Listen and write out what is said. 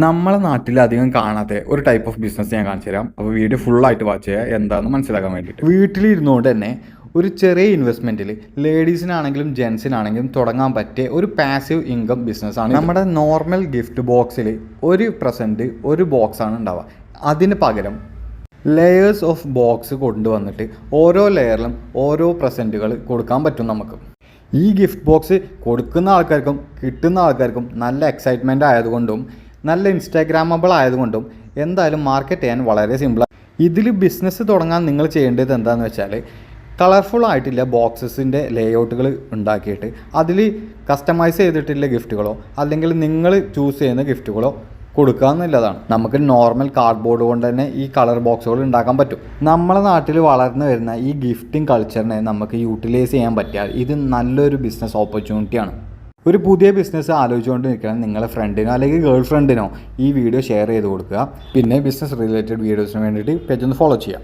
നമ്മളെ നാട്ടിൽ അധികം കാണാത്ത ഒരു ടൈപ്പ് ഓഫ് ബിസിനസ് ഞാൻ കാണിച്ചു തരാം. അപ്പോൾ വീഡിയോ ഫുള്ളായിട്ട് വാച്ച് ചെയ്യുക എന്താണെന്ന് മനസ്സിലാക്കാൻ വേണ്ടിയിട്ട്. വീട്ടിലിരുന്നുകൊണ്ട് തന്നെ ഒരു ചെറിയ ഇൻവെസ്റ്റ്മെൻറ്റിൽ ലേഡീസിനാണെങ്കിലും ജെൻസിനാണെങ്കിലും തുടങ്ങാൻ പറ്റിയ ഒരു പാസീവ് ഇൻകം ബിസിനസ്സാണ്. നമ്മുടെ നോർമൽ ഗിഫ്റ്റ് ബോക്സിൽ ഒരു പ്രസൻറ്റ് ഒരു ബോക്സാണ് ഉണ്ടാവുക. അതിന് പകരം ലെയേഴ്സ് ഓഫ് ബോക്സ് കൊണ്ടുവന്നിട്ട് ഓരോ ലെയറിലും ഓരോ പ്രസൻറ്റുകൾ കൊടുക്കാൻ പറ്റും നമുക്ക്. ഈ ഗിഫ്റ്റ് ബോക്സ് കൊടുക്കുന്ന ആൾക്കാർക്കും കിട്ടുന്ന ആൾക്കാർക്കും നല്ല എക്സൈറ്റ്മെൻ്റ് ആയതുകൊണ്ടും നല്ല ഇൻസ്റ്റാഗ്രാമബിൾ ആയതുകൊണ്ടും എന്തായാലും മാർക്കറ്റ് ചെയ്യാൻ വളരെ സിമ്പിളാണ്. ഇതിൽ ബിസിനസ് തുടങ്ങാൻ നിങ്ങൾ ചെയ്യേണ്ടത് എന്താണെന്ന് വെച്ചാൽ കളർഫുൾ ആയിട്ടില്ല ബോക്സസിൻ്റെ ലേഔട്ടുകൾ ഉണ്ടാക്കിയിട്ട് അതിൽ കസ്റ്റമൈസ് ചെയ്തിട്ടുള്ള ഗിഫ്റ്റുകളോ അല്ലെങ്കിൽ നിങ്ങൾ ചൂസ് ചെയ്യുന്ന ഗിഫ്റ്റുകളോ കൊടുക്കുക എന്നുള്ളതാണ്. നമുക്ക് നോർമൽ കാർഡ്ബോർഡ് കൊണ്ട് തന്നെ ഈ കളർ ബോക്സുകൾ ഉണ്ടാക്കാൻ പറ്റും. നമ്മളെ നാട്ടിൽ വളർന്നു വരുന്ന ഈ ഗിഫ്റ്റിംഗ് കൾച്ചറിനെ നമുക്ക് യൂട്ടിലൈസ് ചെയ്യാൻ പറ്റിയാൽ ഇത് നല്ലൊരു ബിസിനസ് ഓപ്പർച്യൂണിറ്റിയാണ്. ഒരു പുതിയ ബിസിനസ് ആലോചിച്ചുകൊണ്ട് നിൽക്കണം നിങ്ങളുടെ ഫ്രണ്ടിനോ അല്ലെങ്കിൽ ഗേൾ ഫ്രണ്ടിനോ ഈ വീഡിയോ ഷെയർ ചെയ്ത് കൊടുക്കുക. പിന്നെ ബിസിനസ് റിലേറ്റഡ് വീഡിയോസിന് വേണ്ടിയിട്ട് പേജ് ഒന്ന് ഫോളോ ചെയ്യാം.